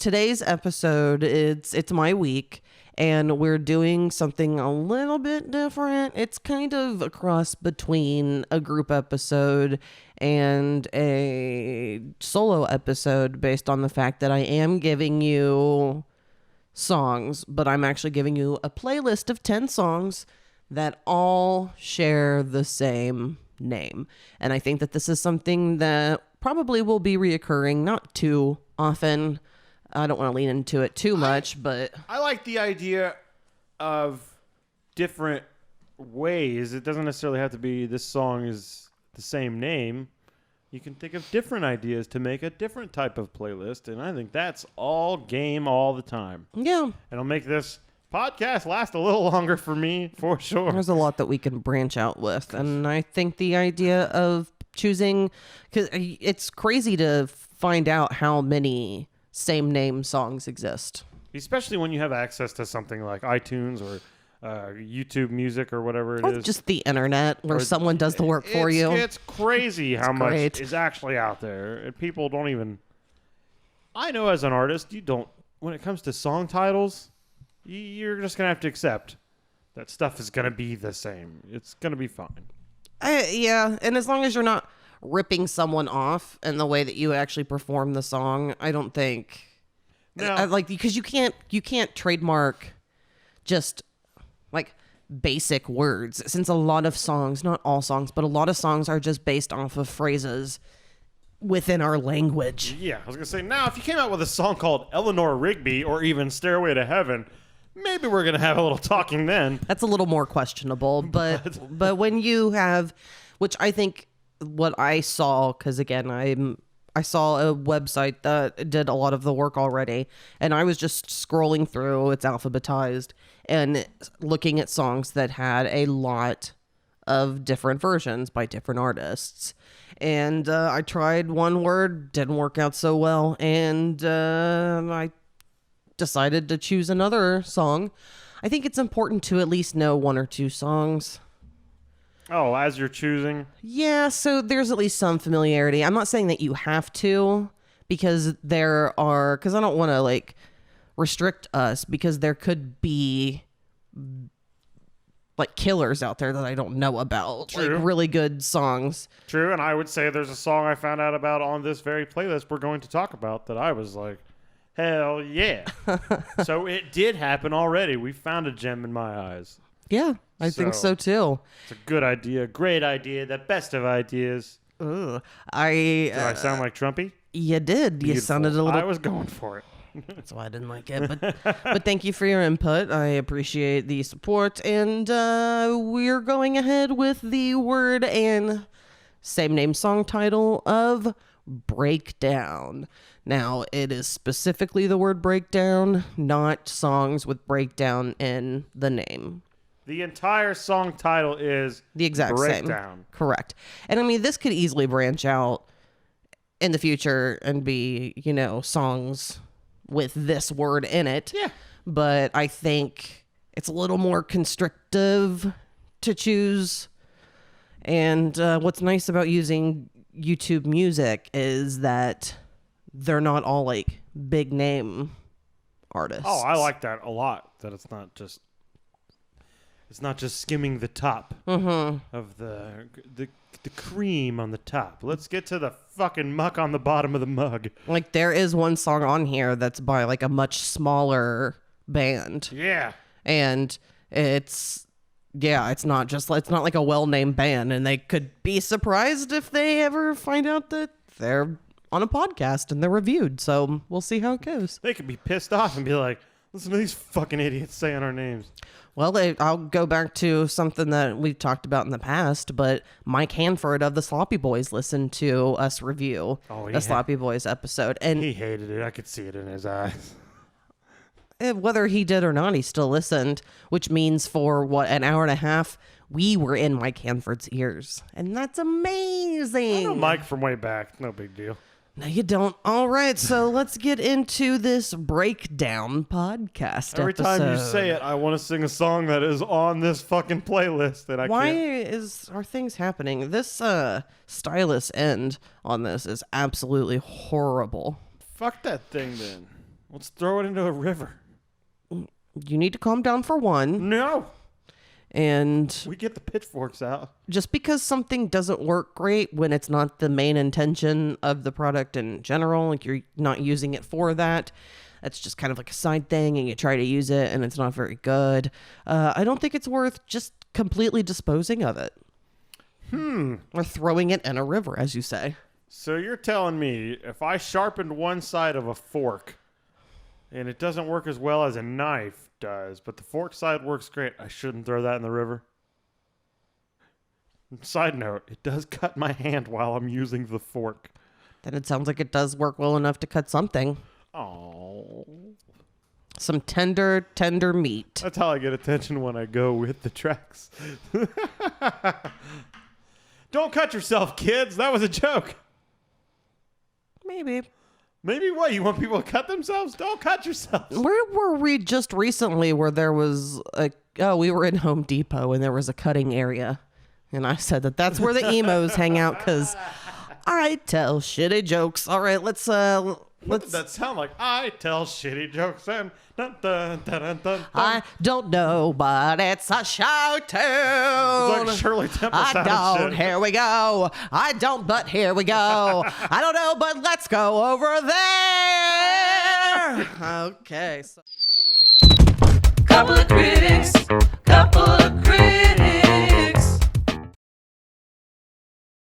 today's episode, it's my week, and we're doing something a little bit different. It's kind of a cross between a group episode and a solo episode based on the fact that I am giving you songs, but I'm actually giving you a playlist of 10 songs that all share the same name. And I think that this is something that probably will be reoccurring, not too often. I don't want to lean into it too much, but I like the idea of different ways. It doesn't necessarily have to be this song is the same name. You can think of different ideas to make a different type of playlist, and I think that's all game all the time. yeah, It'll make this podcast last a little longer for me, for sure. there's a lot that we can branch out with. And I think the idea of choosing, because it's crazy to find out how many same name songs exist. Especially when you have access to something like iTunes or YouTube Music or whatever it Or is. just the internet where someone does the work for you. It's crazy how much great. is actually out there. And people don't even... I know as an artist, you don't... When it comes to song titles, you're just going to have to accept that stuff is going to be the same. It's going to be fine. Yeah, and as long as you're not ripping someone off in the way that you actually perform the song, I don't think... No. Because you can't trademark just... like basic words, since a lot of songs, not all songs, but a lot of songs are just based off of phrases within our language. Yeah, I was going to say, now, if you came out with a song called Eleanor Rigby or even Stairway to Heaven, maybe we're going to have a little talking then. That's a little more questionable, but when you have, which I think what I saw, because again, I saw a website that did a lot of the work already, and I was just scrolling through, it's alphabetized, and looking at songs that had a lot of different versions by different artists. And I tried one word, didn't work out so well, and I decided to choose another song. I think it's important to at least know one or two songs. Oh, as you're choosing? Yeah, so there's at least some familiarity. I'm not saying that you have to, because I don't want to restrict us, because there could be killers out there that I don't know about. True. Like really good songs. True, and I would say there's a song I found out about on this very playlist we're going to talk about that I was like, hell yeah. So it did happen already. We found a gem in my eyes. Yeah, I think so too. It's a good idea, great idea, the best of ideas. Ugh. Did I sound like Trumpy? You did. Beautiful. You sounded a little... I was going for it. That's why I didn't like it. But thank you for your input. I appreciate the support. And we're going ahead with the word and same name song title of Breakdown. Now, it is specifically the word breakdown, not songs with breakdown in the name. The entire song title is The exact Breakdown. same. Correct. And I mean, this could easily branch out in the future and be, songs with this word in it. Yeah. But I think it's a little more constrictive to choose. And what's nice about using YouTube Music is that they're not all big name artists. Oh, I like that a lot. That it's not just skimming the top of the cream on the top. Let's get to the fucking muck on the bottom of the mug. There is one song on here that's by a much smaller band. Yeah. And it's not like a well-named band, and they could be surprised if they ever find out that they're on a podcast and they're reviewed. So we'll see how it goes. They could be pissed off and be like, listen to these fucking idiots saying our names. Well, I'll go back to something that we've talked about in the past, but Mike Hanford of the Sloppy Boys listened to us review the Sloppy Boys episode. And he hated it. I could see it in his eyes. Whether he did or not, he still listened, which means for, an hour and a half, we were in Mike Hanford's ears. And that's amazing. I know Mike from way back. No big deal. No, you don't. All right, so let's get into this Breakdown podcast Every episode. time you say it, I want to sing a song that is on this fucking playlist that I can't. Are things happening? This stylus end on this is absolutely horrible. Fuck that thing then. Let's throw it into a river. You need to calm down for one. No. And We get the pitchforks out. just because something doesn't work great when it's not the main intention of the product in general, like you're not using it for that, that's just kind of like a side thing and you try to use it and it's not very good. I don't think it's worth just completely disposing of it. Or throwing it in a river, as you say. So you're telling me if I sharpened one side of a fork and it doesn't work as well as a knife does, but the fork side works great, I shouldn't throw that in the river? Side note, it does cut my hand while I'm using the fork. Then it sounds like it does work well enough to cut something. Oh. Some tender, tender meat. That's how I get attention when I go with the tracks. Don't cut yourself, kids. That was a joke. Maybe. Maybe what? You want people to cut themselves? Don't cut yourselves. Where were we just recently where there was we were in Home Depot and there was a cutting area. And I said that's where the emos hang out because I tell shitty jokes. All right, let's What did that sound like? I tell shitty jokes and dun dun dun dun dun. I don't know, but it's a show tune. It's like Shirley Temple I sound don't. shit. Here we go. I don't, but here we go. I don't know, but let's go over there. Okay. So